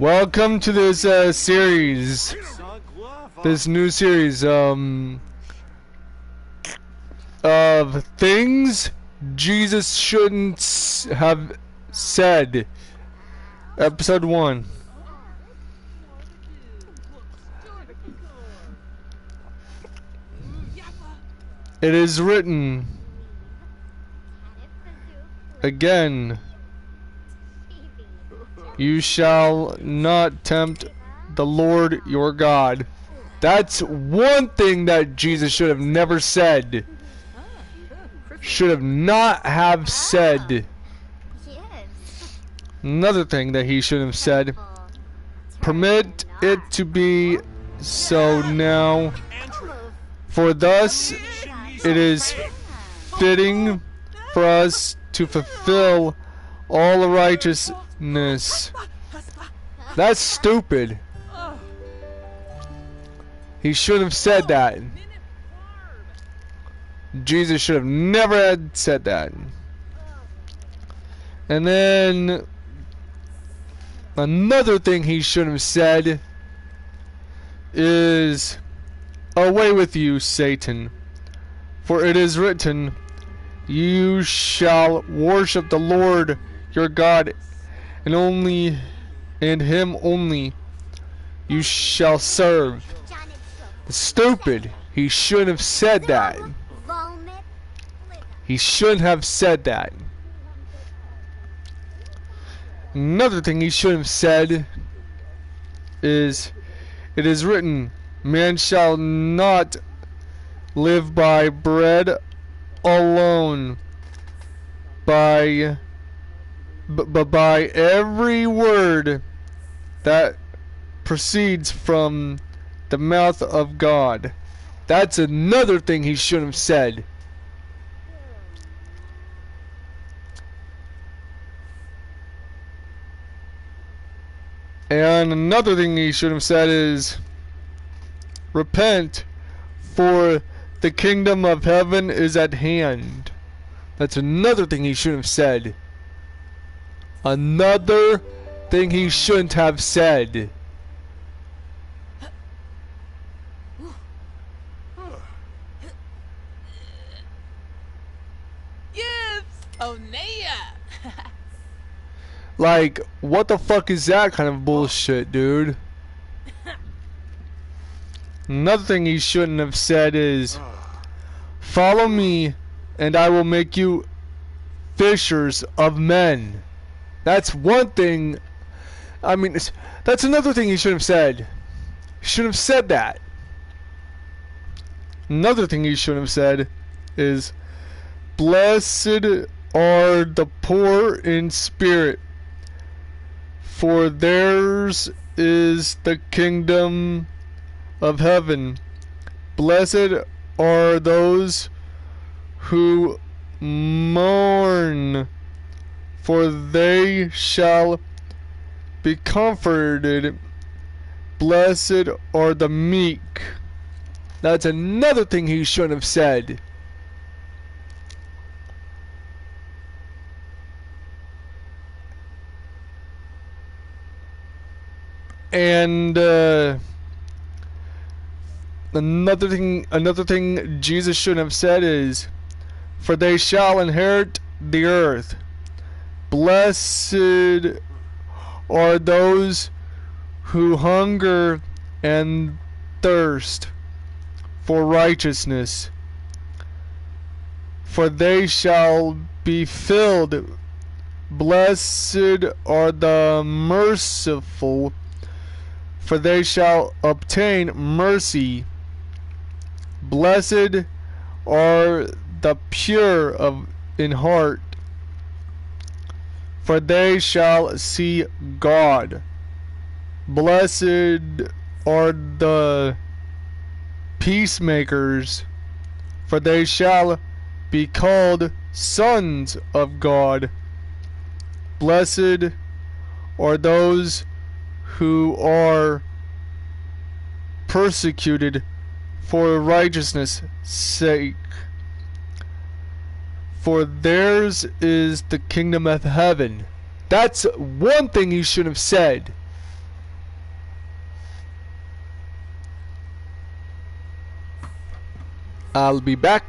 Welcome to this series, this new series of things Jesus shouldn't have said. Episode 1. It is written again, you shall not tempt the Lord your God. That's one thing that Jesus should have never said. Should have not have said. Another thing that he should have said. Permit it to be so now, for thus it is fitting for us to fulfill all righteousness. That's stupid. He shouldn't have said that. Jesus should have never had said that. And then another thing he shouldn't have said is, away with you, Satan, for it is written, you shall worship the Lord your God, and him only you shall serve. Stupid. He shouldn't have said that. He shouldn't have said that. Another thing he shouldn't have said is, it is written, man shall not live by bread alone, but by every word that proceeds from the mouth of God. That's another thing he shouldn't have said. And another thing he should have said is, repent, for the kingdom of heaven is at hand. That's another thing he shouldn't have said. Another thing he shouldn't have said. Yes, Onea. Like, what the fuck is that kind of bullshit, dude? Another thing he shouldn't have said is, follow me and I will make you fishers of men. That's one thing. I mean, that's another thing he should have said. He should have said that. Another thing he should have said is, blessed are the poor in spirit, for theirs is the kingdom of heaven. Blessed are those who mourn, for they shall be comforted. Blessed are the meek. That's another thing he shouldn't have said. And another thing Jesus shouldn't have said is, for they shall inherit the earth. Blessed are those who hunger and thirst for righteousness, for they shall be filled. Blessed are the merciful, for they shall obtain mercy. Blessed are the pure in heart, for they shall see God. Blessed are the peacemakers, for they shall be called sons of God. Blessed are those who are persecuted for righteousness' sake, for theirs is the kingdom of heaven. That's one thing he should have said. I'll be back.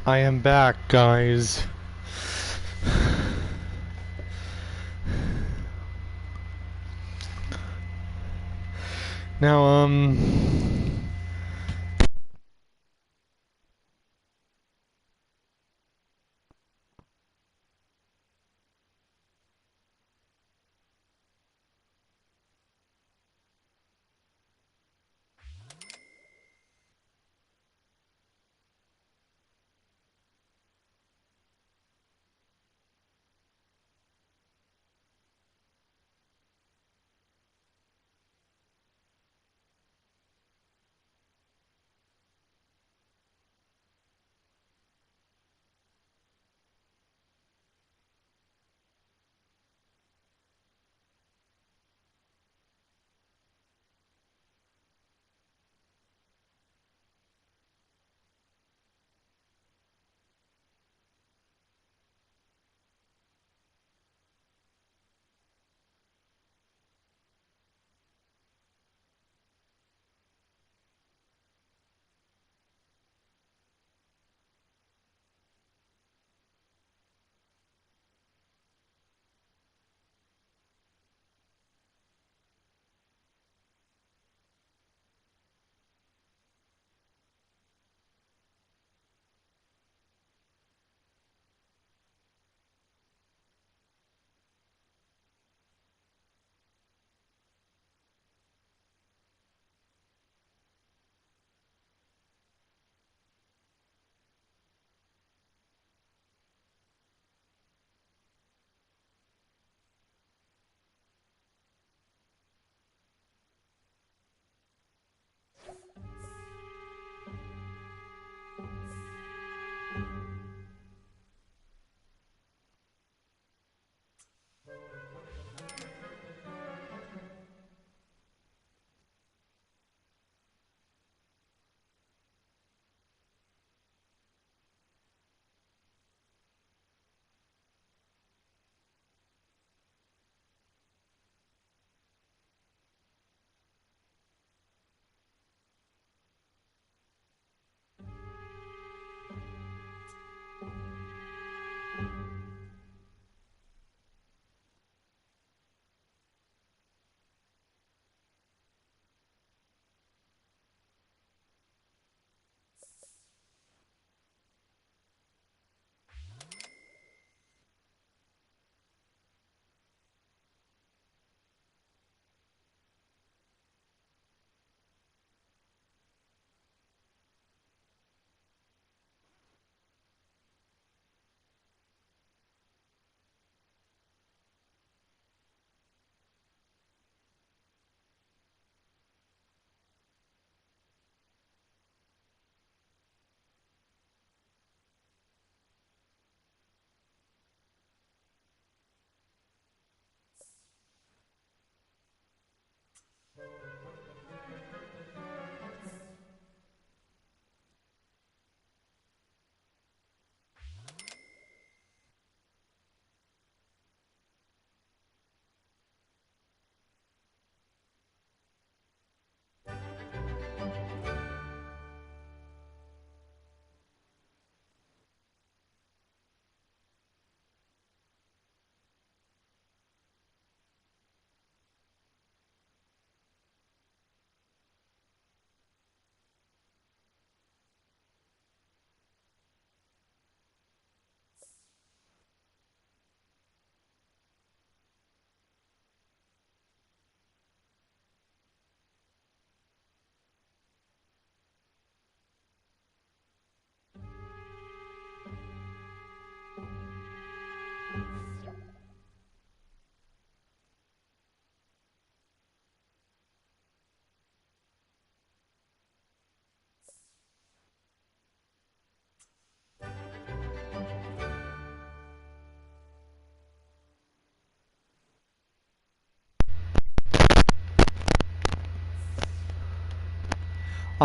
I am back, guys. Now,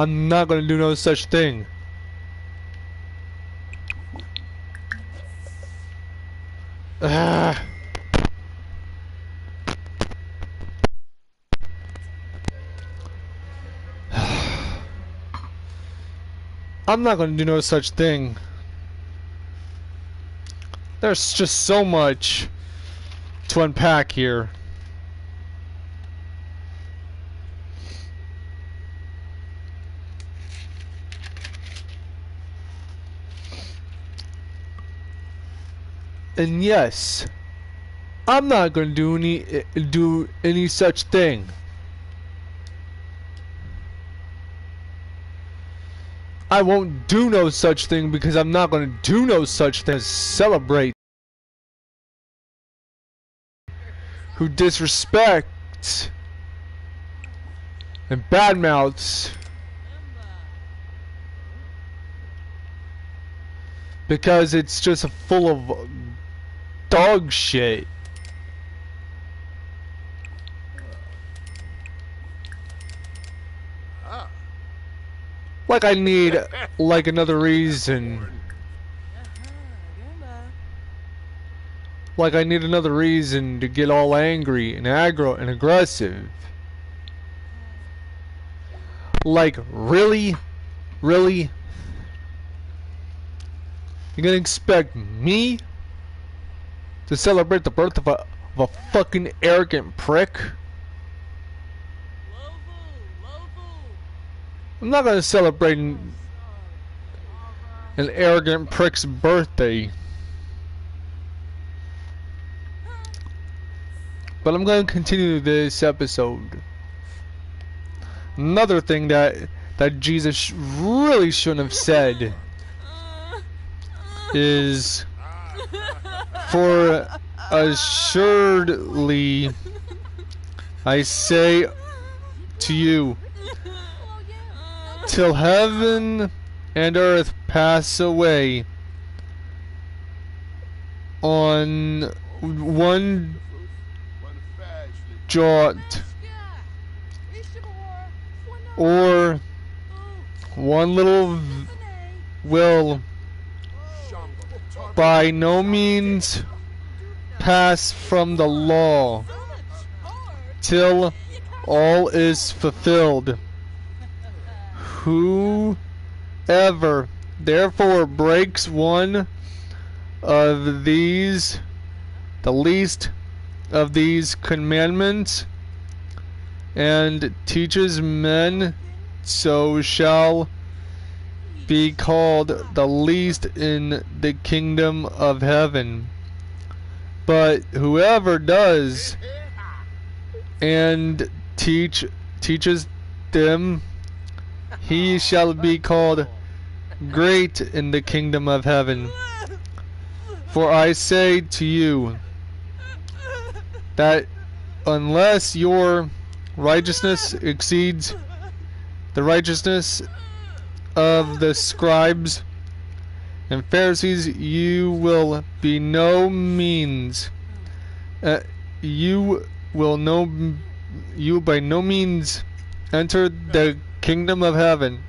I'm not gonna do no such thing. Ah. I'm not gonna do no such thing. There's just so much to unpack here. And yes, I'm not gonna do any such thing. I won't do no such thing because I'm not gonna do no such thing as celebrate who disrespects and badmouths because it's just full of dog shit. Like I need like another reason. Like I need another reason to get all angry and aggro and aggressive. Like really? Really? You're gonna expect me to celebrate the birth of a fucking arrogant prick? I'm not gonna celebrate an arrogant prick's birthday. But I'm gonna continue this episode. Another thing that Jesus really shouldn't have said is, for assuredly I say to you, till heaven and earth pass away, on one jot or one little will by no means pass from the law till all is fulfilled. Whoever therefore breaks one of these, the least of these commandments, and teaches men, so shall be called the least in the kingdom of heaven. But whoever does and teaches them, he shall be called great in the kingdom of heaven. For I say to you that unless your righteousness exceeds the righteousness of the scribes and Pharisees, you will by no means enter the kingdom of heaven.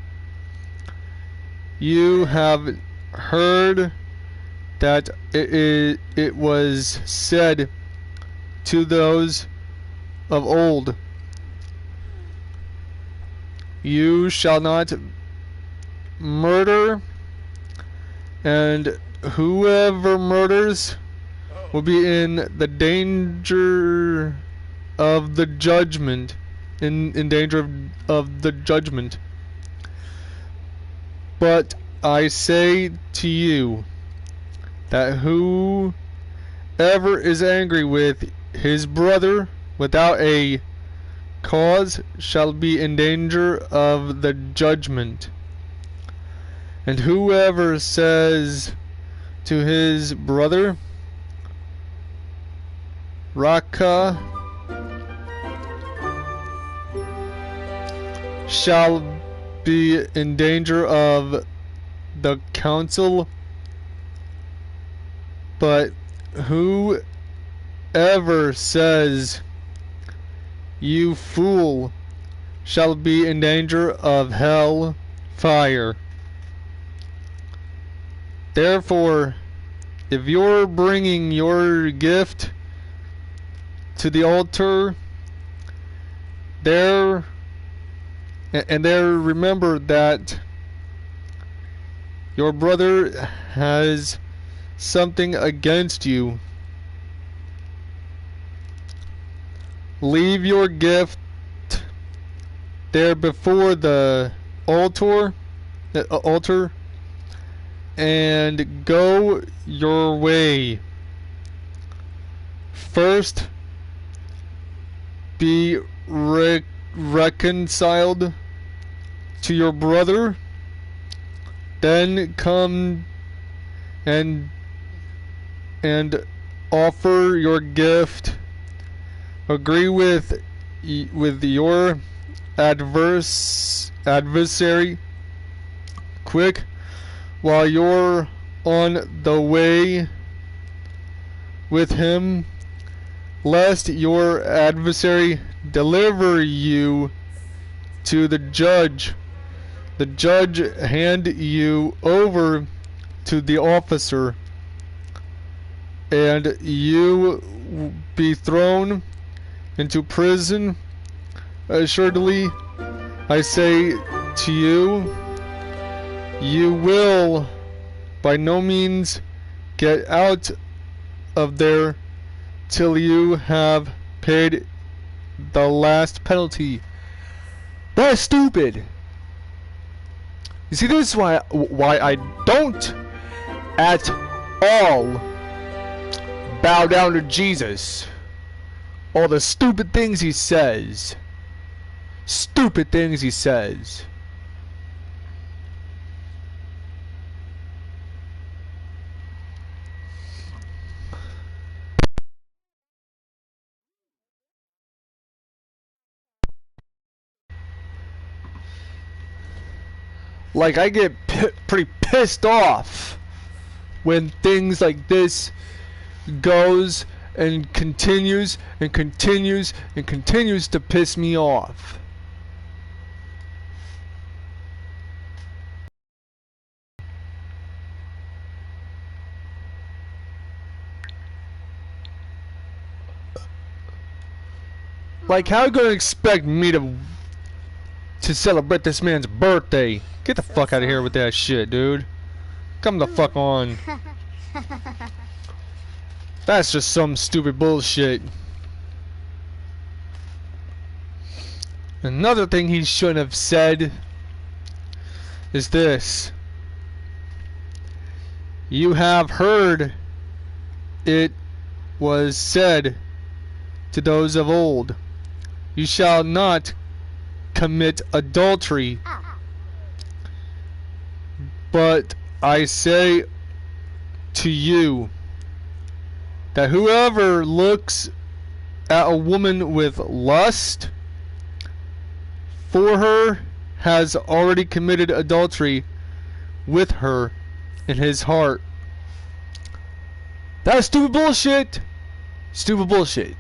You have heard that it was said to those of old, you shall not murder, and whoever murders will be in the danger of the judgment, in danger of the judgment. But I say to you that whoever is angry with his brother without a cause shall be in danger of the judgment. And whoever says to his brother, Raka, shall be in danger of the council. But whoever says, you fool, shall be in danger of hell fire. Therefore, if you're bringing your gift to the altar, there remember that your brother has something against you, leave your gift there before the altar, and go your way. First, be reconciled to your brother, then come and offer your gift. Agree with your adversary quick while you're on the way with him, lest your adversary deliver you to the judge hand you over to the officer, and you be thrown into prison. Assuredly, I say to you, you will by no means get out of there till you have paid the last penalty. That's stupid. You see, this is why I don't at all bow down to Jesus. All the stupid things he says. Stupid things he says. Like, I get pretty pissed off when things like this goes and continues and continues and continues to piss me off. Like, how are you gonna expect me to celebrate this man's birthday? Get the fuck out of here with that shit, dude. Come the fuck on. That's just some stupid bullshit. Another thing he shouldn't have said is this. You have heard it was said to those of old, you shall not commit adultery. But I say to you that whoever looks at a woman with lust for her has already committed adultery with her in his heart. That's stupid bullshit. Stupid bullshit.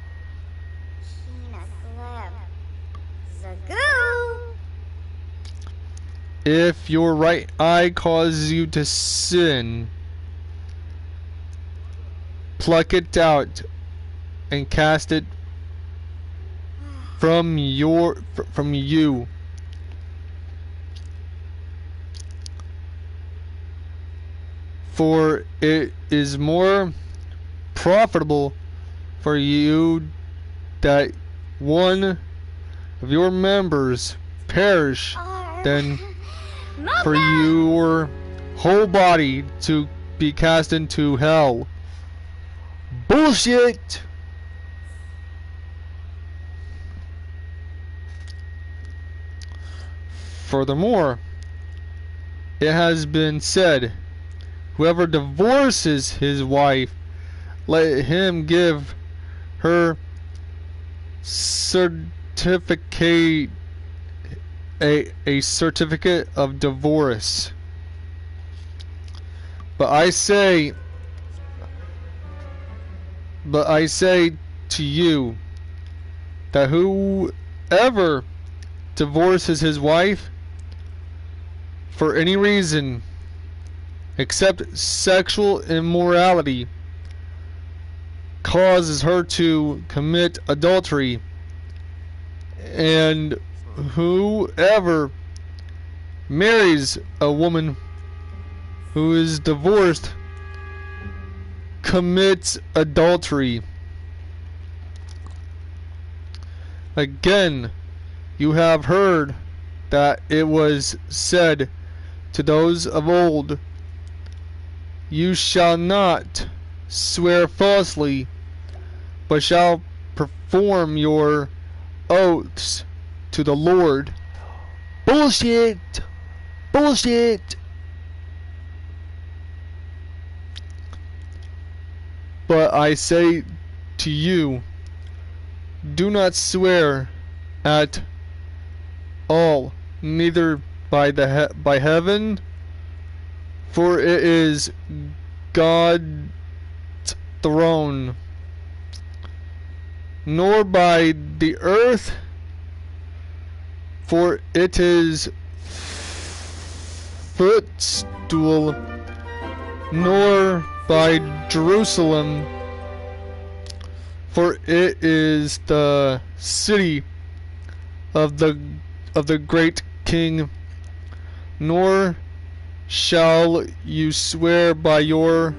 If your right eye causes you to sin, pluck it out and cast it from you. For it is more profitable for you that one of your members perish than for your whole body to be cast into hell. Bullshit! Furthermore, it has been said, whoever divorces his wife, let him give her certificate a certificate of divorce. But I say to you that whoever divorces his wife for any reason except sexual immorality causes her to commit adultery, and whoever marries a woman who is divorced commits adultery. Again, you have heard that it was said to those of old, you shall not swear falsely, but shall perform your oaths to the Lord. Bullshit! Bullshit! But I say to you, do not swear at all, neither by heaven, for it is God's throne, nor by the earth, for it is footstool, nor by Jerusalem, for it is the city of the great King, nor shall you swear by your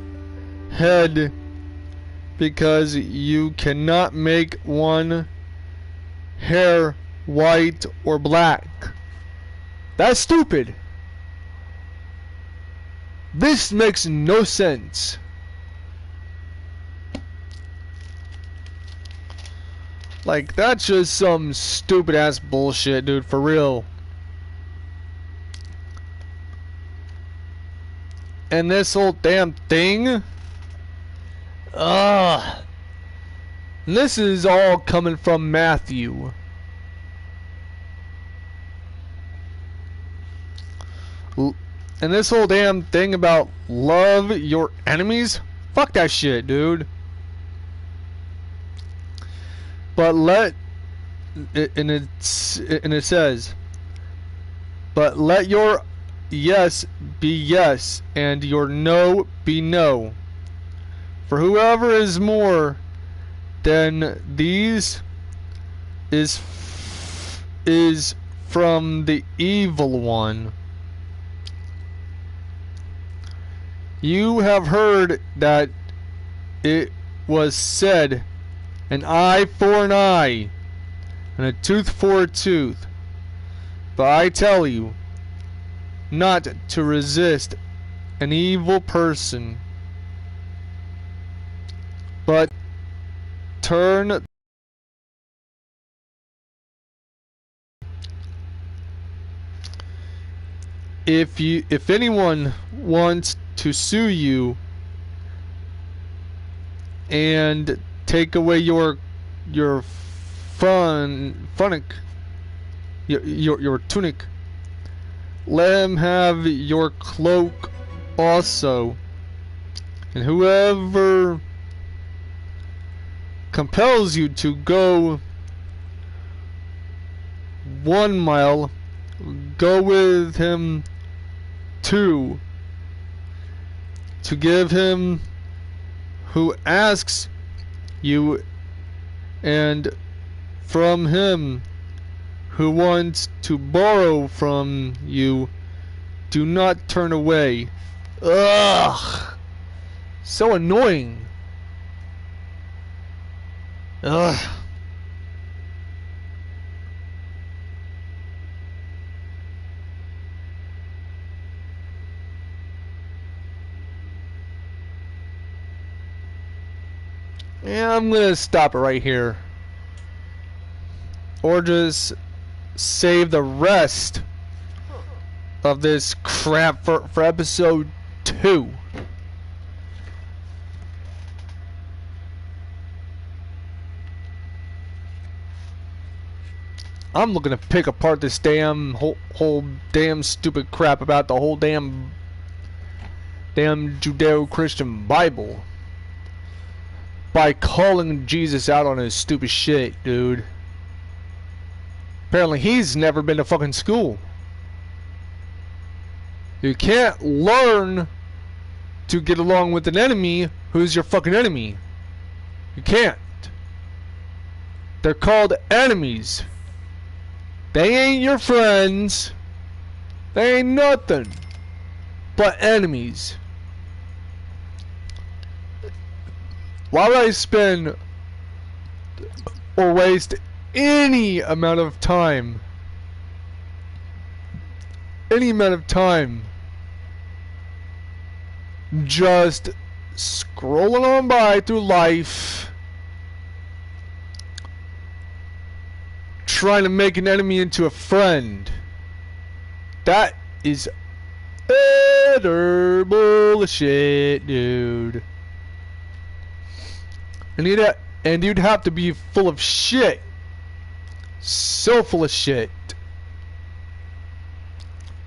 head, because you cannot make one hair white or black. That's stupid. This makes no sense. Like, that's just some stupid ass bullshit, dude, for real. And this whole damn thing, this is all coming from Matthew. And this whole damn thing about love your enemies, fuck that shit, dude. But and it says, but let your yes be yes, and your no be no. For whoever is more than these is from the evil one. You have heard that it was said, an eye for an eye, and a tooth for a tooth. But I tell you, not to resist an evil person, but turn if anyone wants to sue you and take away your tunic, let him have your cloak also. And whoever compels you to go 1 mile, go with him 2. To give him who asks you, and from him who wants to borrow from you, do not turn away. Ugh, so annoying. Ugh. Yeah, I'm gonna stop it right here, or just save the rest of this crap for episode 2. I'm looking to pick apart this damn whole damn stupid crap about the whole damn Judeo-Christian Bible by calling Jesus out on his stupid shit, dude. Apparently he's never been to fucking school. You can't learn to get along with an enemy who's your fucking enemy. You can't. They're called enemies. They ain't your friends. They ain't nothing but enemies. Why would I spend or waste any amount of time? Any amount of time just scrolling on by through life, trying to make an enemy into a friend. That is utter bullshit, dude. And you'd have to be full of shit. So full of shit.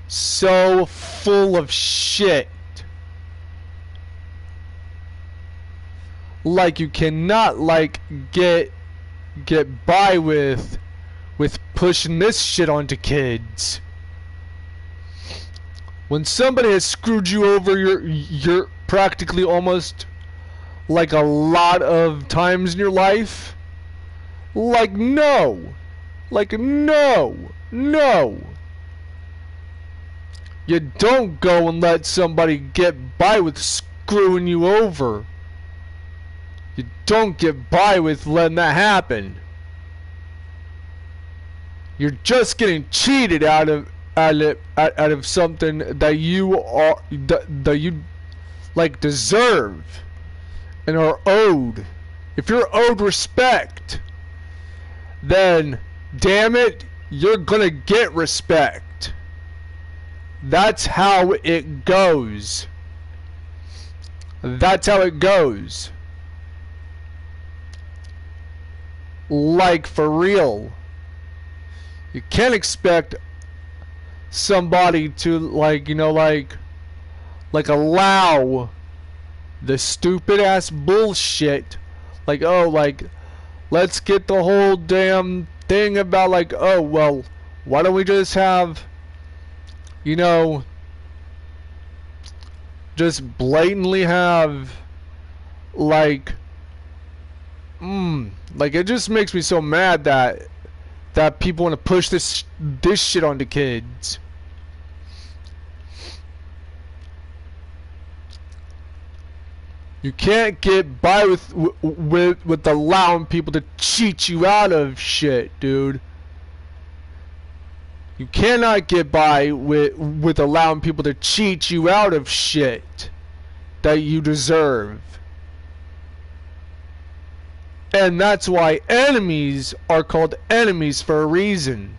So full of shit. Like you cannot like get by with pushing this shit onto kids. When somebody has screwed you over, you're practically almost like a lot of times in your life. Like no. Like no. No. You don't go and let somebody get by with screwing you over. You don't get by with letting that happen. You're just getting cheated out of something that you like deserve and are owed. If you're owed respect, then damn it, you're gonna get respect. That's how it goes. That's how it goes. Like for real. You can't expect somebody to like, you know, like allow the stupid ass bullshit. Like, oh, like, let's get the whole damn thing about like, oh, well, why don't we just have, you know, just blatantly have like it just makes me so mad that people want to push this shit onto kids. You can't get by with allowing people to cheat you out of shit, dude. You cannot get by with allowing people to cheat you out of shit that you deserve. And that's why enemies are called enemies for a reason.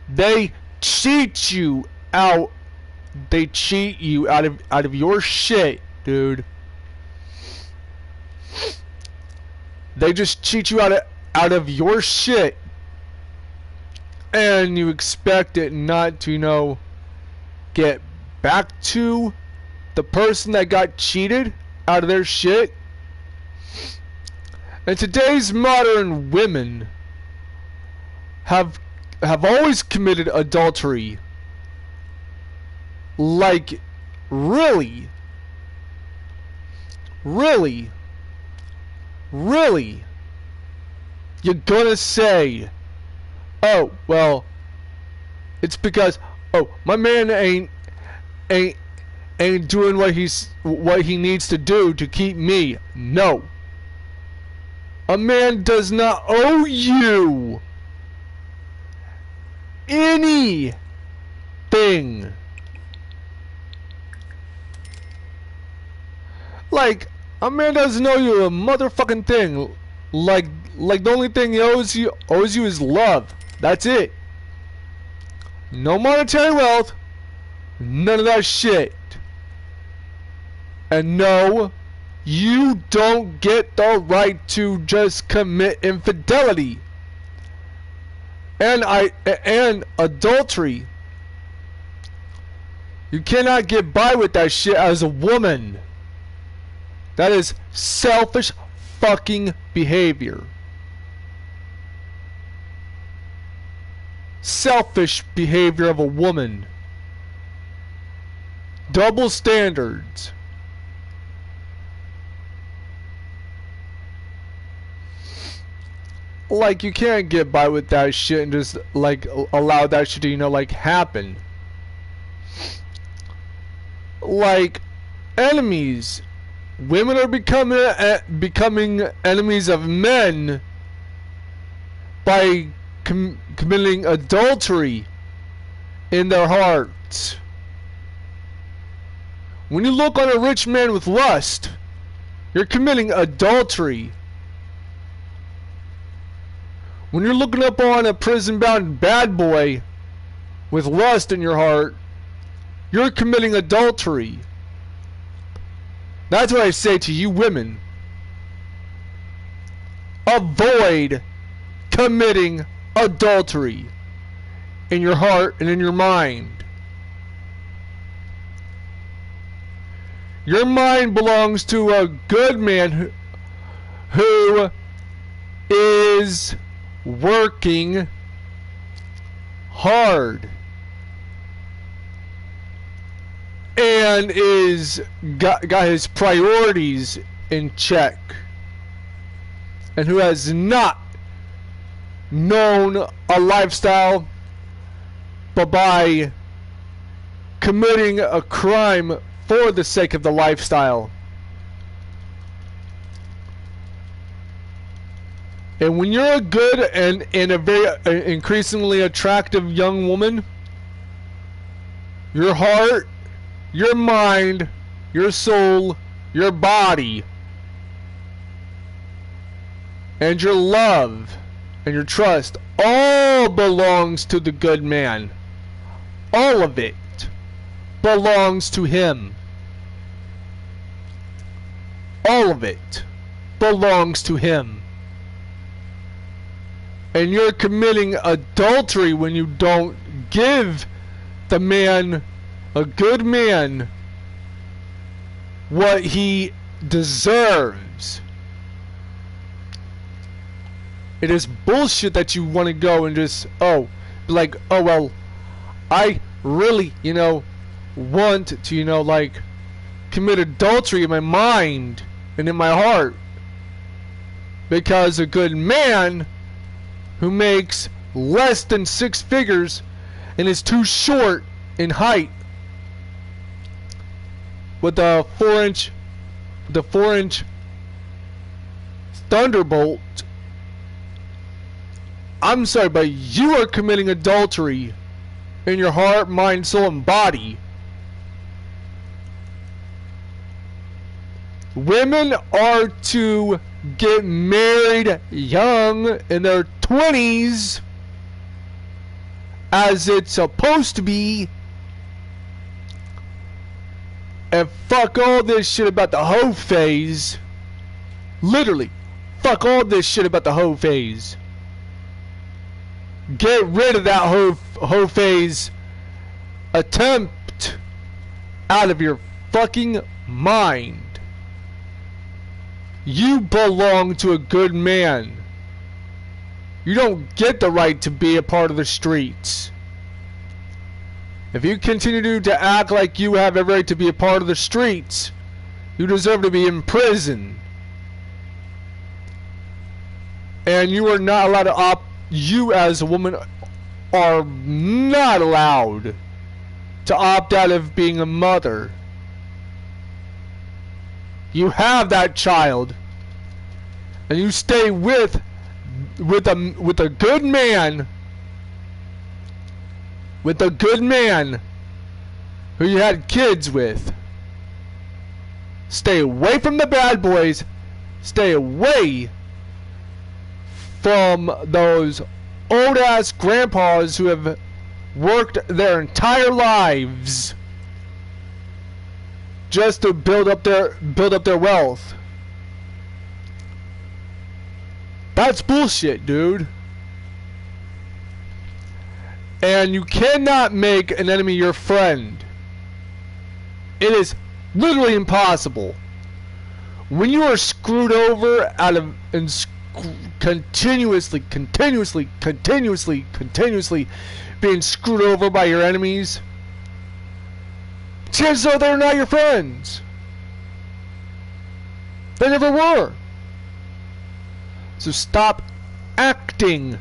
They cheat you out. They cheat you out of your shit, dude. They just cheat you out of your shit. And you expect it not to, you know, get back to the person that got cheated out of their shit. And today's modern women have always committed adultery. Like, really? Really? Really? You're gonna say, oh, well, it's because, oh, my man ain't doing what he needs to do to keep me. No. A man does not owe you anything. Like, a man doesn't owe you a motherfucking thing. Like the only thing he owes you is love. That's it. No monetary wealth. None of that shit. And no, you don't get the right to just commit infidelity and adultery. You cannot get by with that shit as a woman. That is selfish fucking behavior. Selfish behavior of a woman. Double standards. Like, you can't get by with that shit and just, like, allow that shit to, you know, like, happen. Like, enemies Women are becoming enemies of men by committing adultery in their hearts. When you look on a rich man with lust, you're committing adultery. When you're looking up on a prison-bound bad boy with lust in your heart, you're committing adultery. That's what I say to you women. Avoid committing adultery in your heart and in your mind. Your mind belongs to a good man who is working hard and is got his priorities in check, and who has not known a lifestyle but by committing a crime for the sake of the lifestyle. And when you're a good and a very increasingly attractive young woman, your heart, your mind, your soul, your body, and your love and your trust all belongs to the good man. All of it belongs to him. All of it belongs to him. And you're committing adultery when you don't give the man, a good man, what he deserves. It is bullshit that you want to go and just, oh, like, oh, well, I really, want to, like, commit adultery in my mind and in my heart. Because a good man who makes less than 6 figures and is too short in height with a 4-inch thunderbolt, I'm sorry, but you are committing adultery in your heart, mind, soul, and body. Women are to get married young, in their 20s, as it's supposed to be, and fuck all this shit about the hoe phase. Literally, fuck all this shit about the hoe phase. Get rid of that hoe phase attempt out of your fucking mind. You belong to a good man. You don't get the right to be a part of the streets. If you continue to act like you have every right to be a part of the streets, you deserve to be in prison. And you are not allowed to you as a woman are not allowed to opt out of being a mother. You have that child, and you stay with a good man, who you had kids with. Stay away from the bad boys. Stay away from those old ass grandpas who have worked their entire lives just to build up their wealth. That's bullshit, dude. And you cannot make an enemy your friend. It is literally impossible. When you are screwed over continuously being screwed over by your enemies, chances are they're not your friends. They never were. So stop acting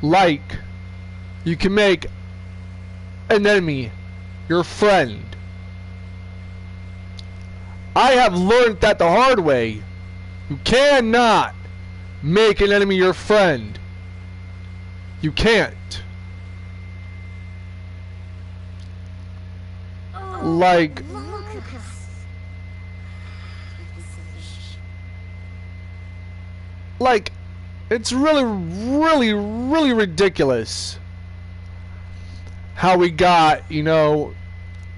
like you can make an enemy your friend. I have learned that the hard way. You cannot make an enemy your friend. You can't. Like, it's really ridiculous how we got, you know,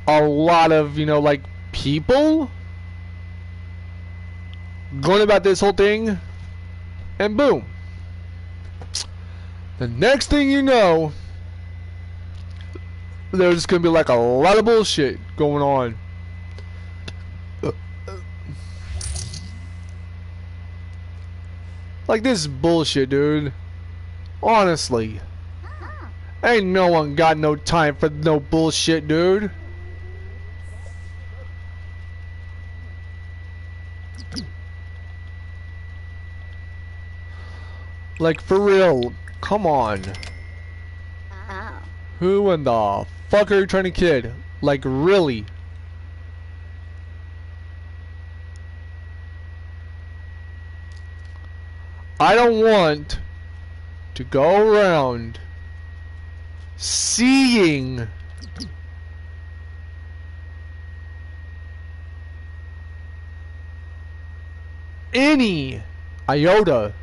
a lot of, you know, like, people going about this whole thing, and boom. The next thing you know, there's gonna be like a lot of bullshit going on. Like, this is bullshit, dude. Honestly. Ain't no one got no time for no bullshit, dude. Like, for real. Come on. Who in the fuck are you trying to kid? Like, really? I don't want to go around seeing any iota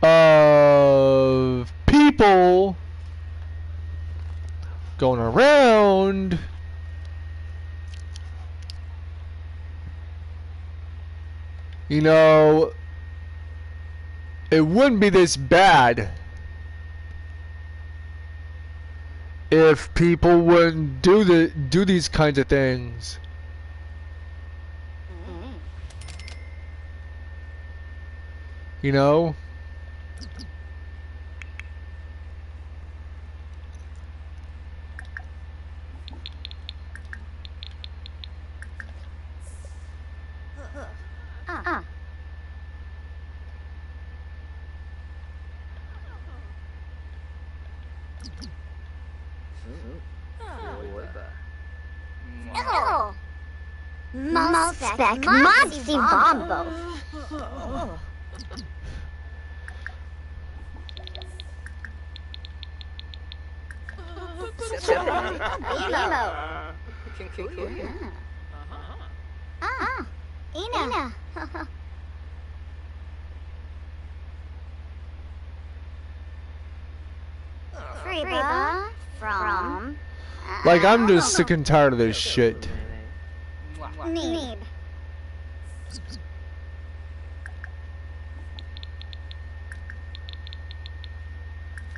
of people going around you know, it wouldn't be this bad if people wouldn't do these kinds of things. You know? Malspec Mopsy Bombo. Ina. Freeba from. Like, I'm just sick and tired of this shit. Neeb.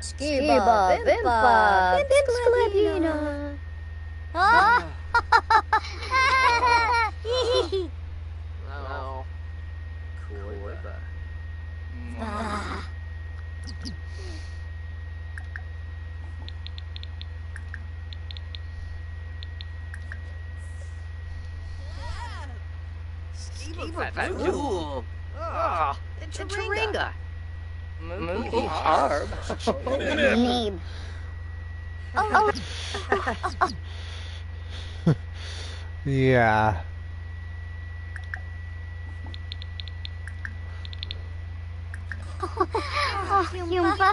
Skiba, Vimpa, Vimpa, Ah! No. Cool. Ah. Ooh. Ah, Taringa. Movie Harb. Neeb. Oh. Yeah. Oh, Yumba.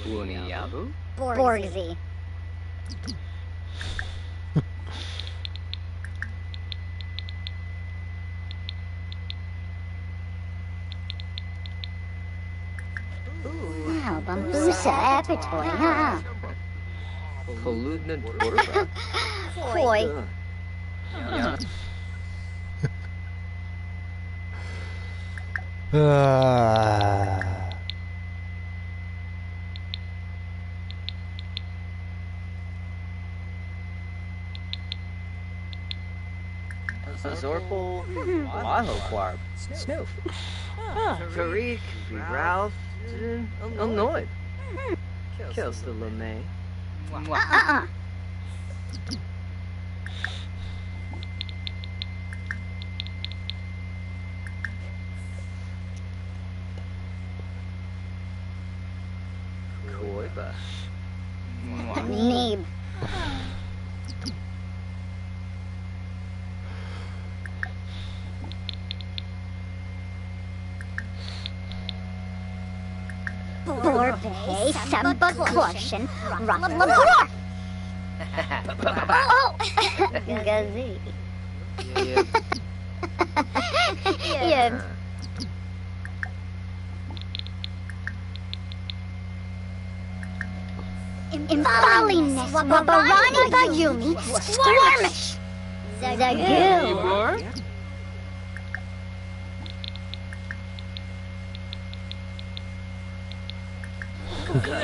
Uniyabu. Borgsy. Wow, Bambusa Apatoy, huh? Poludna Dorba. Foy. Yeah. Zorpal, Wahoquarb, Snoof, Tariq, Ralph, Illinois, Kilsta LeMay. Koiba. Neeb. Hey, some bug caution. Labor! Oh! Gazi. Yeah. Imbaliness, Wabarani Bayumi, Squirmish, Zagoo.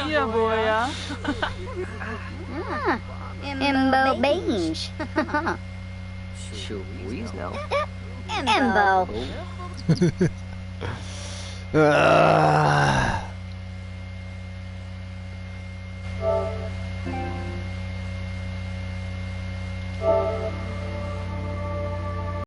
Yeah, boy, yeah. Imbo Beige. Chewy's now. Imbo. Ah.